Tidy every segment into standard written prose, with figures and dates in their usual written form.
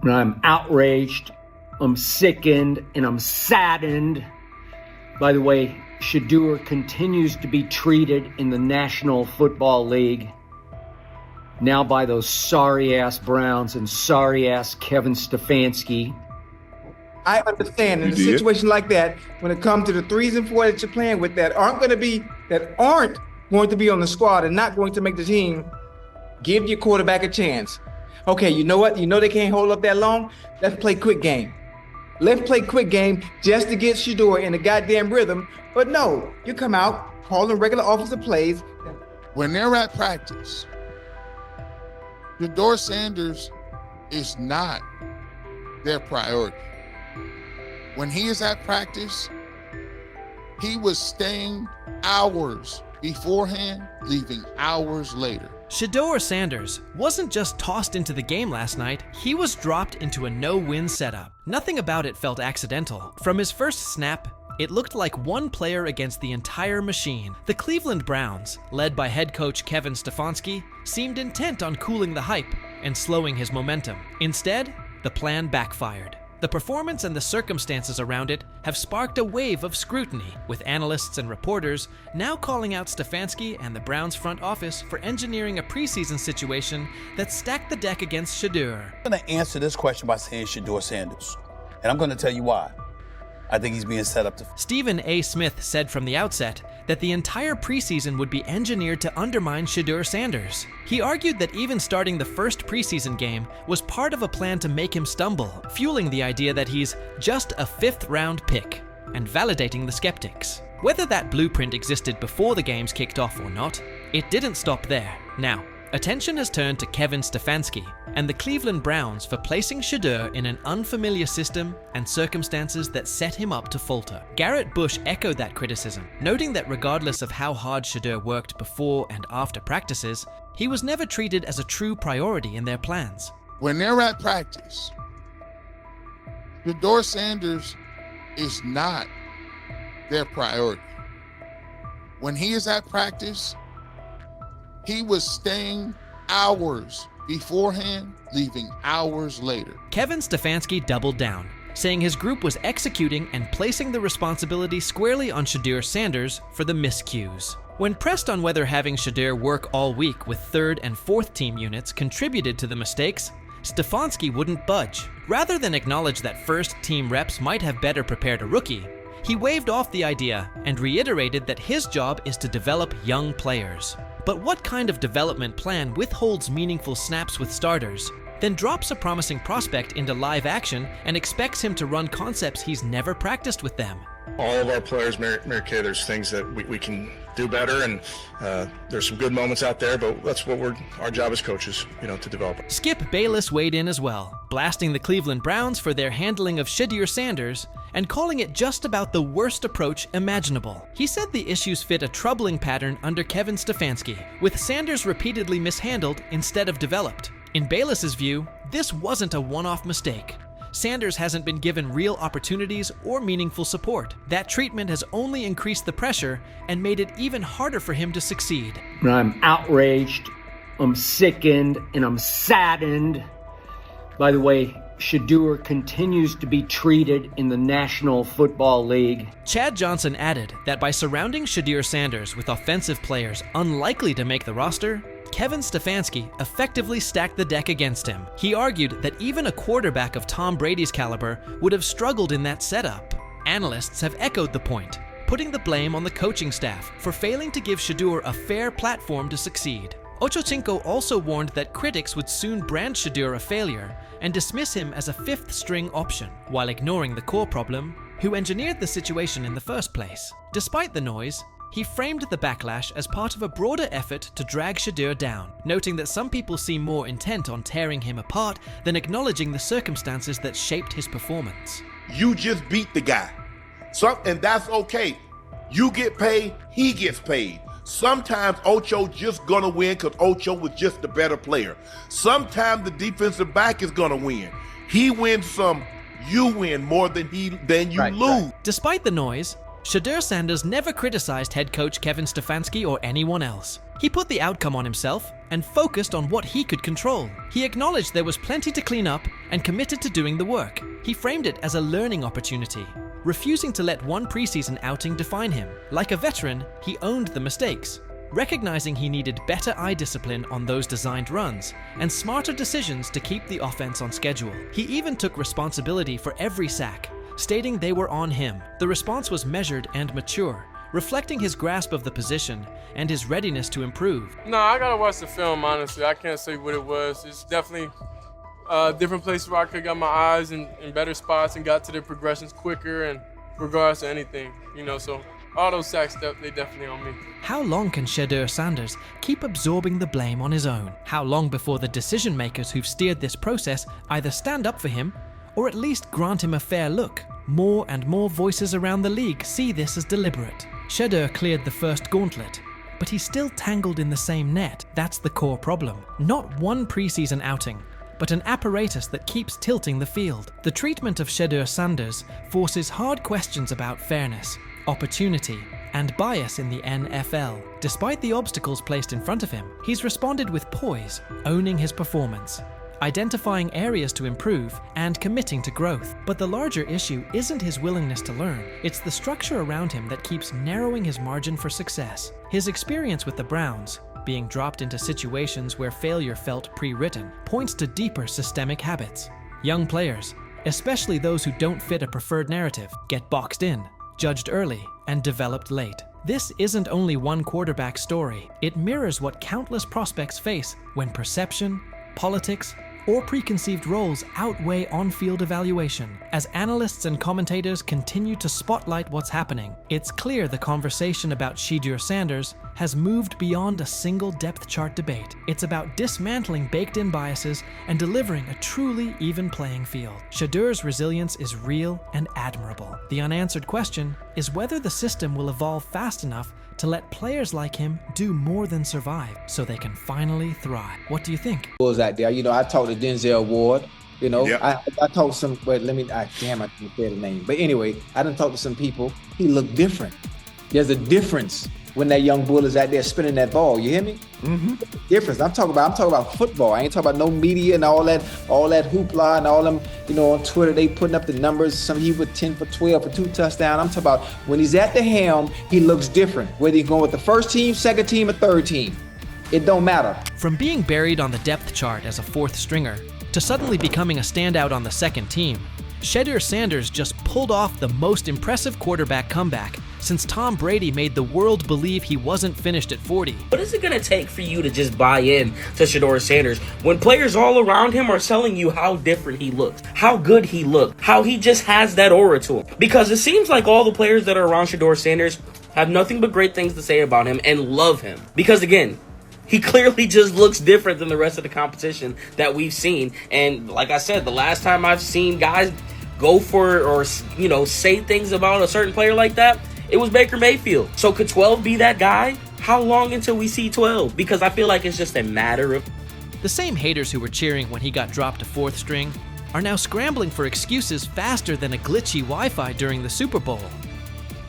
And I'm outraged, I'm sickened, and I'm saddened by the way Shedeur continues to be treated in the National Football League. Now by those sorry-ass Browns and sorry-ass Kevin Stefanski. I understand in a situation like that, when it comes to the 3s and 4s that you're playing with that aren't going to be on the squad and not going to make the team, give your quarterback a chance. Okay, you know what? You know they can't hold up that long? Let's play quick game. Let's play quick game just to get Shedeur in the goddamn rhythm. But no, you come out, calling regular offensive plays. When they're at practice, Shedeur Sanders is not their priority. When he is at practice, he was staying hours beforehand, leaving hours later. Shedeur Sanders wasn't just tossed into the game last night, he was dropped into a no-win setup. Nothing about it felt accidental. From his first snap, it looked like one player against the entire machine. The Cleveland Browns, led by head coach Kevin Stefanski, seemed intent on cooling the hype and slowing his momentum. Instead, the plan backfired. The performance and the circumstances around it have sparked a wave of scrutiny, with analysts and reporters now calling out Stefanski and the Browns front office for engineering a preseason situation that stacked the deck against Shedeur. I'm going to answer this question by saying Shedeur Sanders, and I'm going to tell you why. I think he's being set up to... Stephen A. Smith said from the outset that the entire preseason would be engineered to undermine Shedeur Sanders. He argued that even starting the first preseason game was part of a plan to make him stumble, fueling the idea that he's just a 5th-round pick, and validating the skeptics. Whether that blueprint existed before the games kicked off or not, it didn't stop there. Now, attention has turned to Kevin Stefanski and the Cleveland Browns for placing Shedeur in an unfamiliar system and circumstances that set him up to falter. Garrett Bush echoed that criticism, noting that regardless of how hard Shedeur worked before and after practices, he was never treated as a true priority in their plans. When they're at practice, Shedeur Sanders is not their priority. When he is at practice, he was staying hours beforehand, leaving hours later. Kevin Stefanski doubled down, saying his group was executing and placing the responsibility squarely on Shedeur Sanders for the miscues. When pressed on whether having Shedeur work all week with 3rd and 4th team units contributed to the mistakes, Stefanski wouldn't budge. Rather than acknowledge that first team reps might have better prepared a rookie, he waved off the idea and reiterated that his job is to develop young players. But what kind of development plan withholds meaningful snaps with starters, then drops a promising prospect into live action and expects him to run concepts he's never practiced with them? All of our players, Mary Kay, there's things that we can do better, and there's some good moments out there, but that's what our job as coaches, to develop. Skip Bayless weighed in as well, blasting the Cleveland Browns for their handling of Shedeur Sanders and calling it just about the worst approach imaginable. He said the issues fit a troubling pattern under Kevin Stefanski, with Sanders repeatedly mishandled instead of developed. In Bayless's view, this wasn't a one-off mistake. Sanders hasn't been given real opportunities or meaningful support. That treatment has only increased the pressure and made it even harder for him to succeed. And I'm outraged, I'm sickened, and I'm saddened by the way Shedeur continues to be treated in the National Football League. Chad Johnson added that by surrounding Shedeur Sanders with offensive players unlikely to make the roster, Kevin Stefanski effectively stacked the deck against him. He argued that even a quarterback of Tom Brady's caliber would have struggled in that setup. Analysts have echoed the point, putting the blame on the coaching staff for failing to give Shedeur a fair platform to succeed. Ochocinco also warned that critics would soon brand Shedeur a failure and dismiss him as a 5th-string option, while ignoring the core problem, who engineered the situation in the first place. Despite the noise, he framed the backlash as part of a broader effort to drag Shedeur down, noting that some people seem more intent on tearing him apart than acknowledging the circumstances that shaped his performance. You just beat the guy, and that's okay. You get paid, he gets paid. Sometimes Ocho just gonna win because Ocho was just the better player. Sometimes the defensive back is gonna win. He wins some, you win more than you lose. Despite the noise, Shedeur Sanders never criticized head coach Kevin Stefanski or anyone else. He put the outcome on himself and focused on what he could control. He acknowledged there was plenty to clean up and committed to doing the work. He framed it as a learning opportunity, refusing to let one preseason outing define him. Like a veteran, he owned the mistakes, recognizing he needed better eye discipline on those designed runs and smarter decisions to keep the offense on schedule. He even took responsibility for every sack, stating they were on him. The response was measured and mature, reflecting his grasp of the position and his readiness to improve. No, I gotta watch the film, honestly. I can't say what it was. It's definitely different places where I could got my eyes in better spots and got to the progressions quicker and regardless of anything, so all those sacks, they definitely on me. How long can Shedeur Sanders keep absorbing the blame on his own? How long before the decision makers who've steered this process either stand up for him or at least grant him a fair look? More and more voices around the league see this as deliberate. Shedeur cleared the first gauntlet, but he's still tangled in the same net. That's the core problem. Not one preseason outing, but an apparatus that keeps tilting the field. The treatment of Shedeur Sanders forces hard questions about fairness, opportunity, and bias in the NFL. Despite the obstacles placed in front of him, he's responded with poise, owning his performance, identifying areas to improve, and committing to growth. But the larger issue isn't his willingness to learn, it's the structure around him that keeps narrowing his margin for success. His experience with the Browns, being dropped into situations where failure felt pre-written, points to deeper systemic habits. Young players, especially those who don't fit a preferred narrative, get boxed in, judged early, and developed late. This isn't only one quarterback story. It mirrors what countless prospects face when perception, politics, or preconceived roles outweigh on-field evaluation. As analysts and commentators continue to spotlight what's happening, it's clear the conversation about Shedeur Sanders has moved beyond a single depth chart debate. It's about dismantling baked-in biases and delivering a truly even playing field. Shedeur's resilience is real and admirable. The unanswered question is whether the system will evolve fast enough to let players like him do more than survive so they can finally thrive. What do you think? Was out there, I talked to Denzel Ward, Yep. I talked to some, but I didn't say the name. But anyway, I done talked to some people. He looked different. There's a difference when that young bull is out there spinning that ball. You hear me? Mm-hmm. Difference. I'm talking about football. I ain't talking about no media and all that hoopla and all them, on Twitter, they putting up the numbers. Some he with 10 for 12 for 2 touchdowns. I'm talking about when he's at the helm, he looks different. Whether he's going with the first team, second team, or third team. It don't matter. From being buried on the depth chart as a fourth stringer to suddenly becoming a standout on the second team, Shedeur Sanders just pulled off the most impressive quarterback comeback since Tom Brady made the world believe he wasn't finished at 40. What is it going to take for you to just buy in to Shedeur Sanders when players all around him are telling you how different he looks, how good he looked, how he just has that aura to him? Because it seems like all the players that are around Shedeur Sanders have nothing but great things to say about him and love him. Because again, he clearly just looks different than the rest of the competition that we've seen. And like I said, the last time I've seen guys go for or say things about a certain player like that, it was Baker Mayfield. So could 12 be that guy? How long until we see 12? Because I feel like it's just a matter of... The same haters who were cheering when he got dropped to fourth string are now scrambling for excuses faster than a glitchy Wi-Fi during the Super Bowl.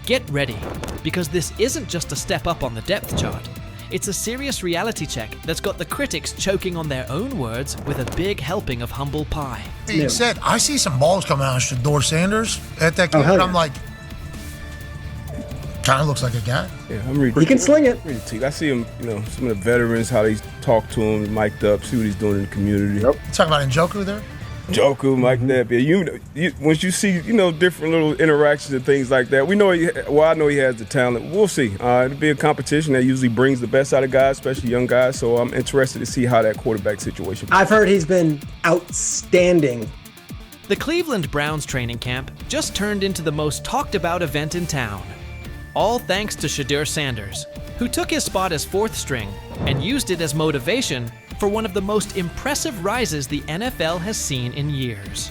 Get ready, because this isn't just a step up on the depth chart. It's a serious reality check that's got the critics choking on their own words with a big helping of humble pie. Being said, I see some balls coming out of Shedeur Sanders at that game, and I'm like, kind of looks like a guy. Yeah, I'm reading. He can sling it. I see him, some of the veterans, how they talk to him, mic'd up, see what he's doing in the community. Yep. You talking about Njoku there? Njoku, Mike Napier. Once you see, different little interactions and things like that, I know he has the talent. We'll see. It'll be a competition that usually brings the best out of guys, especially young guys. So I'm interested to see how that quarterback situation. I've heard he's been outstanding. The Cleveland Browns training camp just turned into the most talked about event in town. All thanks to Shedeur Sanders, who took his spot as fourth string and used it as motivation for one of the most impressive rises the NFL has seen in years.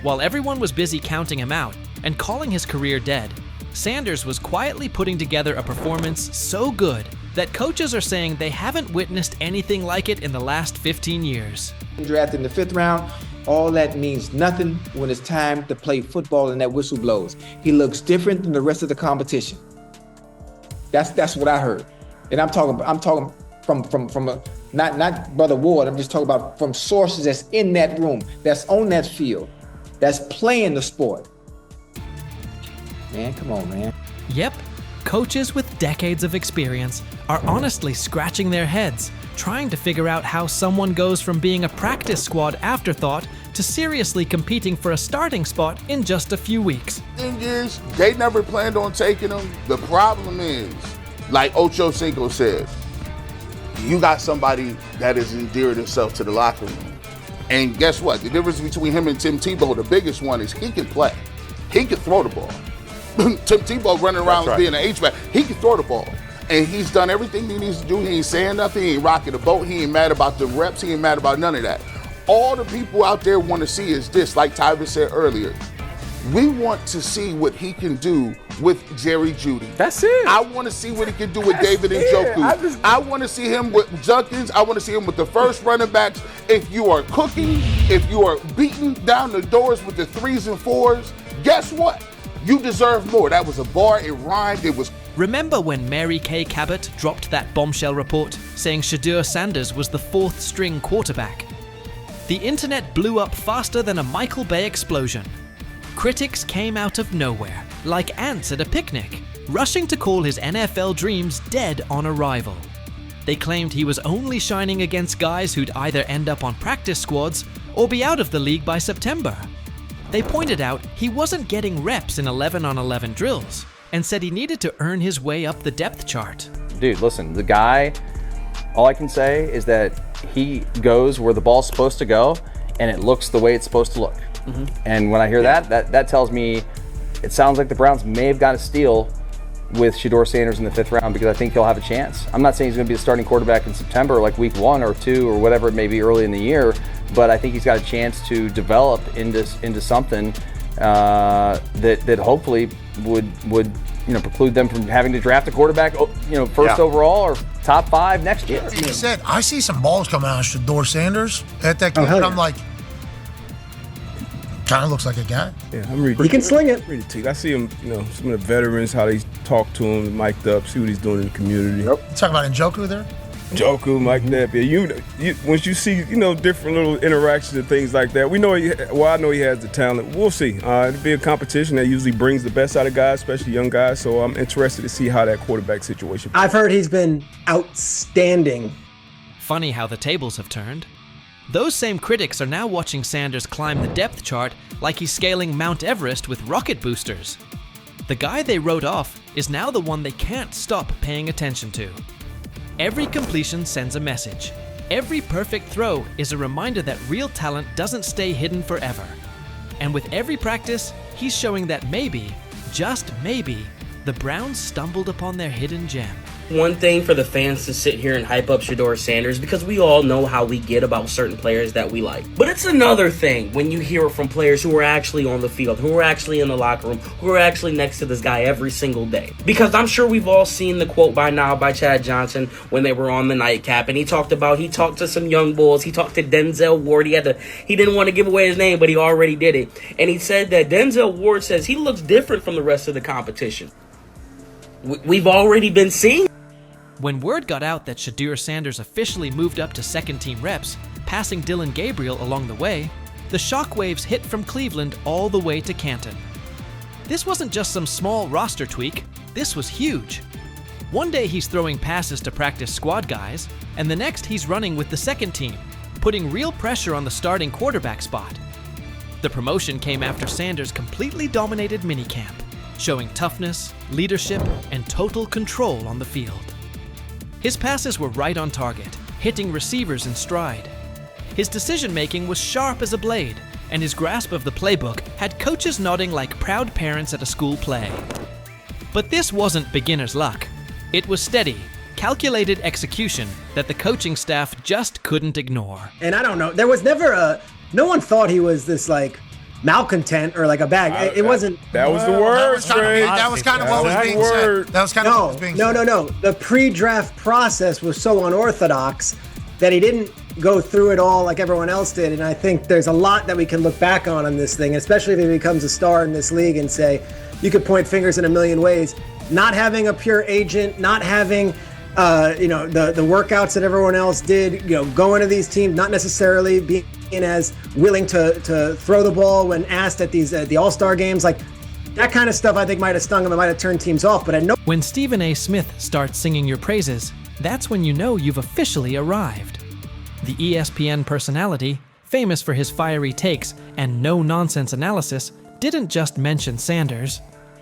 While everyone was busy counting him out and calling his career dead, Sanders was quietly putting together a performance so good that coaches are saying they haven't witnessed anything like it in the last 15 years. Drafted in the 5th round, all that means nothing when it's time to play football and that whistle blows. He looks different than the rest of the competition. That's what I heard. And I'm talking from a, not Brother Ward, I'm just talking about from sources that's in that room, that's on that field, that's playing the sport. Man, come on, man. Yep, coaches with decades of experience are honestly scratching their heads, trying to figure out how someone goes from being a practice squad afterthought to seriously competing for a starting spot in just a few weeks. Thing is, they never planned on taking him. The problem is, like Ocho Cinco said, you got somebody that has endeared himself to the locker room. And guess what? The difference between him and Tim Tebow, the biggest one, is he can play. He can throw the ball. Tim Tebow running around being an H-back, he can throw the ball. And he's done everything he needs to do. He ain't saying nothing. He ain't rocking the boat. He ain't mad about the reps. He ain't mad about none of that. All the people out there want to see is this, like Tyver said earlier. We want to see what he can do with Jerry Jeudy. That's it. I want to see what he can do with David Njoku. I want to see him with Junkins. I want to see him with the first running backs. If you are cooking, if you are beating down the doors with the 3s and 4s, guess what? You deserve more. That was a bar. It rhymed. It was. Remember when Mary Kay Cabot dropped that bombshell report saying Shedeur Sanders was the 4th string quarterback? The internet blew up faster than a Michael Bay explosion. Critics came out of nowhere, like ants at a picnic, rushing to call his NFL dreams dead on arrival. They claimed he was only shining against guys who'd either end up on practice squads or be out of the league by September. They pointed out he wasn't getting reps in 11-on-11 drills and said he needed to earn his way up the depth chart. Dude, listen, the guy, all I can say is that he goes where the ball's supposed to go and it looks the way it's supposed to look. Mm-hmm. And when I hear that tells me it sounds like the Browns may have got a steal with Shedeur Sanders in the 5th round, because I think he'll have a chance. I'm not saying he's going to be the starting quarterback in September, like week 1 or 2 or whatever it may be early in the year, but I think he's got a chance to develop into something that hopefully would preclude them from having to draft a quarterback first overall or top 5 next year. He said, I see some balls coming out of Shedeur Sanders at that kid, and I'm like, kind of looks like a guy. Yeah, I'm reading. He can sling it. I see him, some of the veterans, how they talk to him, mic'd up, see what he's doing in the community. Yep. You talking about Njoku there? Njoku, Mike Napier. Once you see, different little interactions and things like that, I know he has the talent. We'll see. It'll be a competition that usually brings the best out of guys, especially young guys. So I'm interested to see how that quarterback situation. I've heard he's been outstanding. Funny how the tables have turned. Those same critics are now watching Sanders climb the depth chart like he's scaling Mount Everest with rocket boosters. The guy they wrote off is now the one they can't stop paying attention to. Every completion sends a message. Every perfect throw is a reminder that real talent doesn't stay hidden forever. And with every practice, he's showing that maybe, just maybe, the Browns stumbled upon their hidden gem. One thing for the fans to sit here and hype up Shedeur Sanders, because we all know how we get about certain players that we like. But it's another thing when you hear it from players who are actually on the field, who are actually in the locker room, who are actually next to this guy every single day. Because I'm sure we've all seen the quote by now by Chad Johnson when they were on the nightcap, and he talked to some young bulls. He talked to Denzel Ward. He didn't want to give away his name, but he already did it. And he said that Denzel Ward says he looks different from the rest of the competition. We've already been seeing. When word got out that Shedeur Sanders officially moved up to second-team reps, passing Dylan Gabriel along the way, the shockwaves hit from Cleveland all the way to Canton. This wasn't just some small roster tweak, this was huge. One day he's throwing passes to practice squad guys, and the next he's running with the second team, putting real pressure on the starting quarterback spot. The promotion came after Sanders completely dominated minicamp, showing toughness, leadership, and total control on the field. His passes were right on target, hitting receivers in stride. His decision-making was sharp as a blade, and his grasp of the playbook had coaches nodding like proud parents at a school play. But this wasn't beginner's luck. It was steady, calculated execution that the coaching staff just couldn't ignore. And I don't know, there was never no one thought he was this malcontent or like a bag. It wasn't. That was the word. That was kind of what was being said. That was kind of what was being said. No. The pre-draft process was so unorthodox that he didn't go through it all like everyone else did. And I think there's a lot that we can look back on this thing, especially if he becomes a star in this league and say, you could point fingers in a million ways. Not having a pure agent, not having the workouts that everyone else did, going to these teams, not necessarily being as willing to throw the ball when asked at the All-Star games, like that kind of stuff I think might have stung him, it might have turned teams off. But when Stephen A. Smith starts singing your praises, that's when you know you've officially arrived. The ESPN personality, famous for his fiery takes and no-nonsense analysis, didn't just mention Sanders.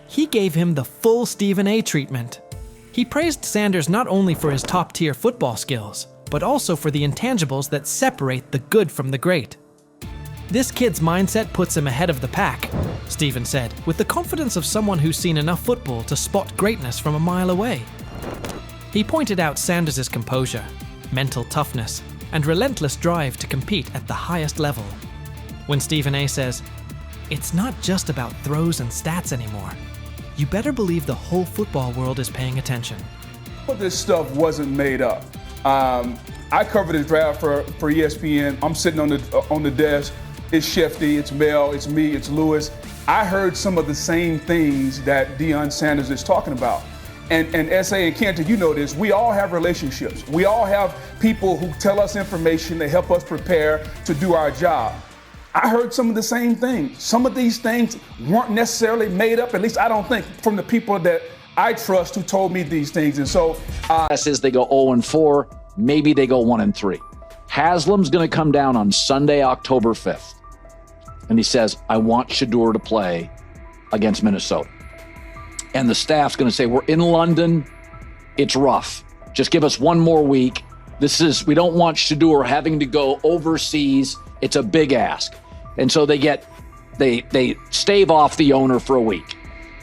He gave him the full Stephen A. treatment. He praised Sanders not only for his top-tier football skills, but also for the intangibles that separate the good from the great. This kid's mindset puts him ahead of the pack, Stephen said, with the confidence of someone who's seen enough football to spot greatness from a mile away. He pointed out Sanders' composure, mental toughness, and relentless drive to compete at the highest level. When Stephen A. says, "It's not just about throws and stats anymore," you better believe the whole football world is paying attention. But this stuff wasn't made up. I covered the draft for ESPN. I'm sitting on the desk. It's Shefty, it's Mel, it's me, it's Lewis. I heard some of the same things that Deion Sanders is talking about. And S.A. and Kenton, you know this, we all have relationships. We all have people who tell us information, they help us prepare to do our job. I heard some of the same things. Some of these things weren't necessarily made up, at least I don't think, from the people that I trust who told me these things. And so says they go 0-4, maybe they go 1-3. Haslam's going to come down on Sunday, October 5th. And he says, I want Shedeur to play against Minnesota. And the staff's going to say, we're in London. It's rough. Just give us one more week. We don't want Shedeur having to go overseas. It's a big ask. And so they stave off the owner for a week.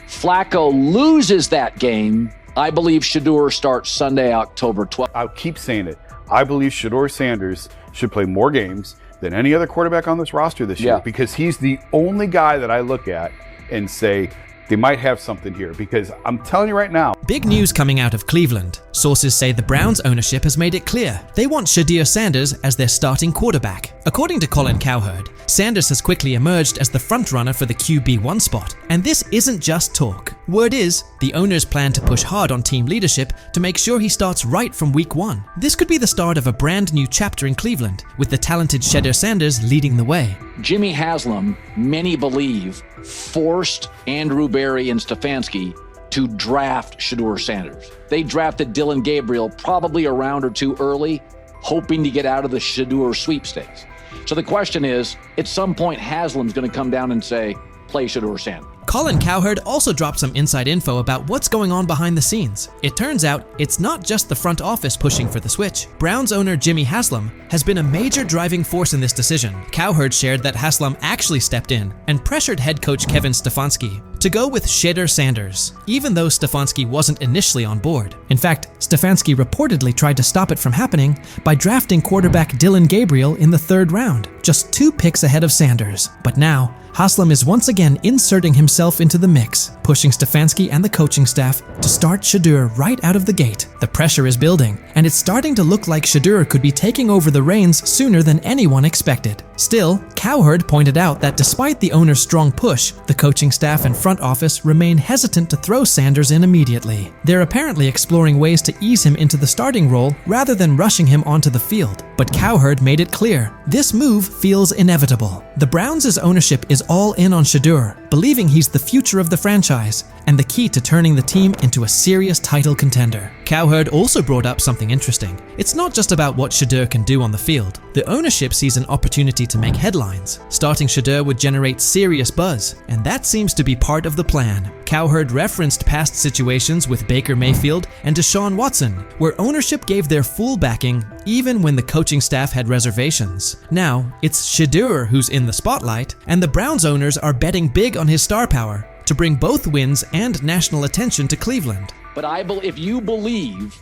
Flacco loses that game. I believe Shedeur starts Sunday, October 12th. I'll keep saying it. I believe Shedeur Sanders should play more games than any other quarterback on this roster this year, because he's the only guy that I look at and say, they might have something here, because I'm telling you right now. Big news coming out of Cleveland. Sources say the Browns ownership has made it clear they want Shedeur Sanders as their starting quarterback. According to Colin Cowherd, Sanders has quickly emerged as the frontrunner for the QB1 spot. And this isn't just talk. Word is, the owners plan to push hard on team leadership to make sure he starts right from week 1. This could be the start of a brand new chapter in Cleveland, with the talented Shedeur Sanders leading the way. Jimmy Haslam, many believe, forced Andrew Berry and Stefanski to draft Shedeur Sanders. They drafted Dylan Gabriel probably a round or two early, hoping to get out of the Shedeur sweepstakes. So the question is, at some point, Haslam's going to come down and say, play Shedeur Sanders. Colin Cowherd also dropped some inside info about what's going on behind the scenes. It turns out it's not just the front office pushing for the switch. Browns owner Jimmy Haslam has been a major driving force in this decision. Cowherd shared that Haslam actually stepped in and pressured head coach Kevin Stefanski to go with Shedeur Sanders, even though Stefanski wasn't initially on board. In fact, Stefanski reportedly tried to stop it from happening by drafting quarterback Dylan Gabriel in the 3rd round, just 2 picks ahead of Sanders. But now, Haslam is once again inserting himself into the mix, pushing Stefanski and the coaching staff to start Shedeur right out of the gate. The pressure is building, and it's starting to look like Shedeur could be taking over the reins sooner than anyone expected. Still, Cowherd pointed out that despite the owner's strong push, the coaching staff and front office remain hesitant to throw Sanders in immediately. They're apparently exploring ways to ease him into the starting role rather than rushing him onto the field. But Cowherd made it clear, this move feels inevitable. The Browns' ownership is all in on Shedeur, believing he's the future of the franchise and the key to turning the team into a serious title contender. Cowherd also brought up something interesting. It's not just about what Shedeur can do on the field. The ownership sees an opportunity to make headlines. Starting Shedeur would generate serious buzz, and that seems to be part of the plan. Cowherd referenced past situations with Baker Mayfield and Deshaun Watson, where ownership gave their full backing even when the coaching staff had reservations. Now, it's Shedeur who's in the spotlight, and the Browns owners are betting big on his star power to bring both wins and national attention to Cleveland. But if you believe,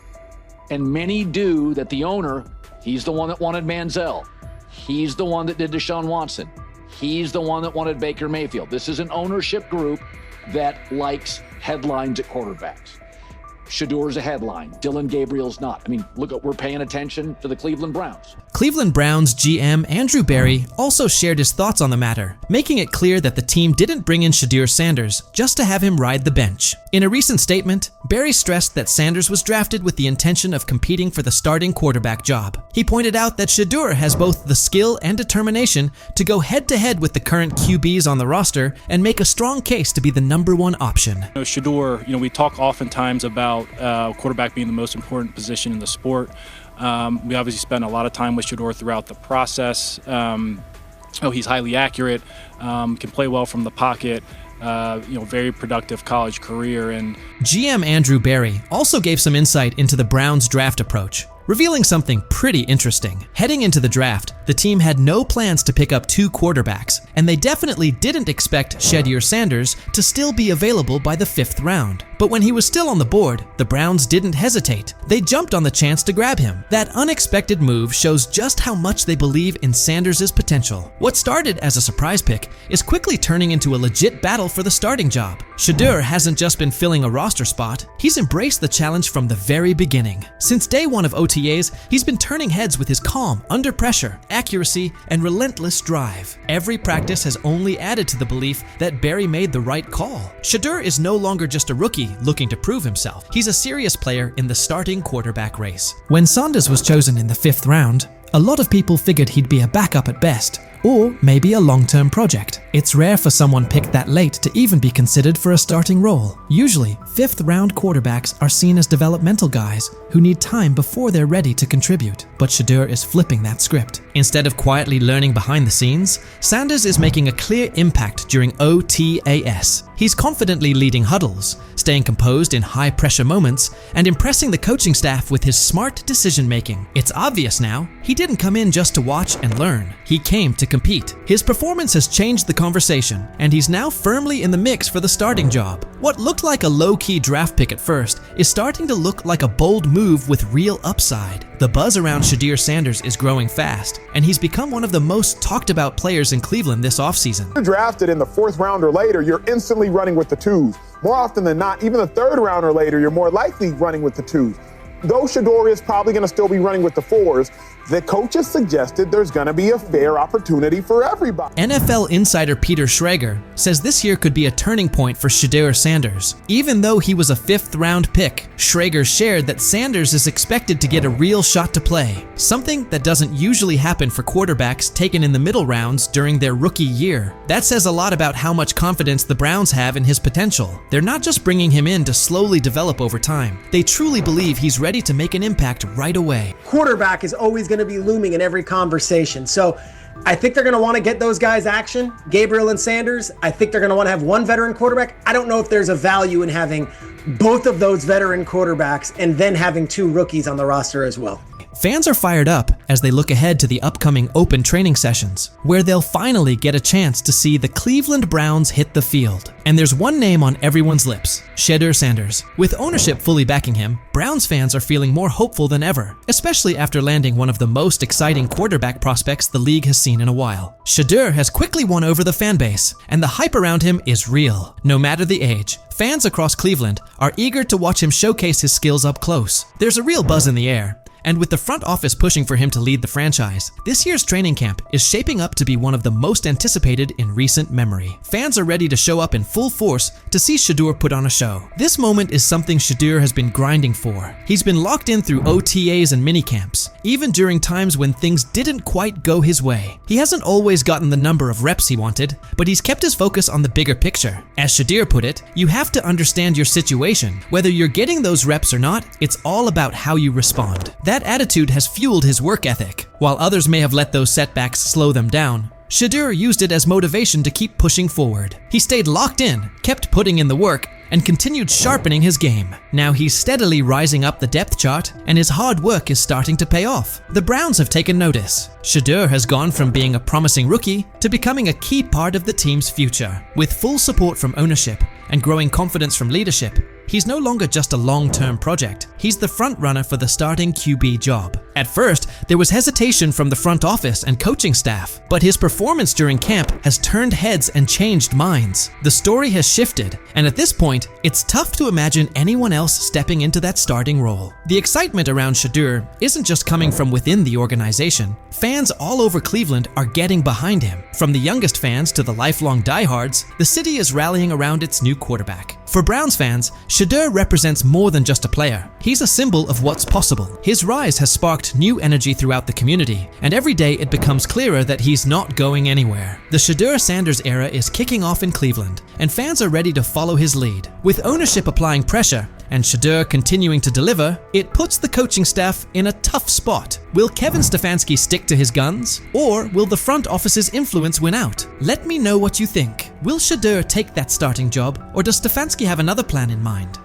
and many do, that the owner, he's the one that wanted Manziel, he's the one that did Deshaun Watson, he's the one that wanted Baker Mayfield. This is an ownership group that likes headlines at quarterbacks. Shedeur's a headline. Dylan Gabriel's not. I mean, look, we're paying attention to the Cleveland Browns. Cleveland Browns GM Andrew Berry also shared his thoughts on the matter, making it clear that the team didn't bring in Shedeur Sanders just to have him ride the bench. In a recent statement, Berry stressed that Sanders was drafted with the intention of competing for the starting quarterback job. He pointed out that Shedeur has both the skill and determination to go head-to-head with the current QBs on the roster and make a strong case to be the #1 option. Shedeur, we talk oftentimes about quarterback being the most important position in the sport. We obviously spent a lot of time with Shedeur throughout the process. He's highly accurate, can play well from the pocket. Very productive college career. And GM Andrew Berry also gave some insight into the Browns' draft approach, revealing something pretty interesting. Heading into the draft, the team had no plans to pick up 2 quarterbacks, and they definitely didn't expect Shedeur Sanders to still be available by the 5th round. But when he was still on the board, the Browns didn't hesitate. They jumped on the chance to grab him. That unexpected move shows just how much they believe in Sanders' potential. What started as a surprise pick is quickly turning into a legit battle for the starting job. Shedeur hasn't just been filling a roster spot, he's embraced the challenge from the very beginning. Since day 1 of OTAs, he's been turning heads with his calm, under pressure, accuracy, and relentless drive. Every practice has only added to the belief that Berry made the right call. Shedeur is no longer just a rookie looking to prove himself. He's a serious player in the starting quarterback race. When Sanders was chosen in the 5th round, a lot of people figured he'd be a backup at best, or maybe a long-term project. It's rare for someone picked that late to even be considered for a starting role. Usually, 5th-round quarterbacks are seen as developmental guys who need time before they're ready to contribute. But Shedeur is flipping that script. Instead of quietly learning behind the scenes, Sanders is making a clear impact during OTAS. He's confidently leading huddles, staying composed in high-pressure moments, and impressing the coaching staff with his smart decision-making. It's obvious now, he didn't come in just to watch and learn. He came to compete. His performance has changed the conversation, and he's now firmly in the mix for the starting job. What looked like a low-key draft pick at first is starting to look like a bold move with real upside. The buzz around Shedeur Sanders is growing fast, and he's become one of the most talked about players in Cleveland this offseason. If you're drafted in the 4th round or later, you're instantly running with the 2s. More often than not, even the 3rd round or later, you're more likely running with the 2s. Though Shedeur is probably going to still be running with the 4s, the coaches suggested there's going to be a fair opportunity for everybody. NFL insider Peter Schrager says this year could be a turning point for Shedeur Sanders. Even though he was a 5th-round pick, Schrager shared that Sanders is expected to get a real shot to play, something that doesn't usually happen for quarterbacks taken in the middle rounds during their rookie year. That says a lot about how much confidence the Browns have in his potential. They're not just bringing him in to slowly develop over time. They truly believe he's ready to make an impact right away. Quarterback is always going to be looming in every conversation. So I think they're going to want to get those guys action, Gabriel and Sanders. I think they're going to want to have one veteran quarterback. I don't know if there's a value in having both of those veteran quarterbacks and then having 2 rookies on the roster as well. Fans are fired up as they look ahead to the upcoming open training sessions, where they'll finally get a chance to see the Cleveland Browns hit the field. And there's one name on everyone's lips, Shedeur Sanders. With ownership fully backing him, Browns fans are feeling more hopeful than ever, especially after landing one of the most exciting quarterback prospects the league has seen in a while. Shedeur has quickly won over the fan base, and the hype around him is real. No matter the age, fans across Cleveland are eager to watch him showcase his skills up close. There's a real buzz in the air, and with the front office pushing for him to lead the franchise, this year's training camp is shaping up to be one of the most anticipated in recent memory. Fans are ready to show up in full force to see Shedeur put on a show. This moment is something Shedeur has been grinding for. He's been locked in through OTAs and minicamps, even during times when things didn't quite go his way. He hasn't always gotten the number of reps he wanted, but he's kept his focus on the bigger picture. As Shedeur put it, you have to understand your situation. Whether you're getting those reps or not, it's all about how you respond. That attitude has fueled his work ethic. While others may have let those setbacks slow them down, Shedeur used it as motivation to keep pushing forward. He stayed locked in, kept putting in the work, and continued sharpening his game. Now he's steadily rising up the depth chart, and his hard work is starting to pay off. The Browns have taken notice. Shedeur has gone from being a promising rookie to becoming a key part of the team's future. With full support from ownership and growing confidence from leadership, he's no longer just a long-term project. He's the front runner for the starting QB job. At first, there was hesitation from the front office and coaching staff, but his performance during camp has turned heads and changed minds. The story has shifted, and at this point, it's tough to imagine anyone else stepping into that starting role. The excitement around Shedeur isn't just coming from within the organization. Fans all over Cleveland are getting behind him. From the youngest fans to the lifelong diehards, the city is rallying around its new quarterback. For Browns fans, Shedeur represents more than just a player. He's a symbol of what's possible. His rise has sparked new energy throughout the community, and every day it becomes clearer that he's not going anywhere. The Shedeur Sanders era is kicking off in Cleveland, and fans are ready to follow his lead. With ownership applying pressure, and Shedeur continuing to deliver, it puts the coaching staff in a tough spot. Will Kevin Stefanski stick to his guns, or will the front office's influence win out? Let me know what you think. Will Shedeur take that starting job, or does Stefanski have another plan in mind?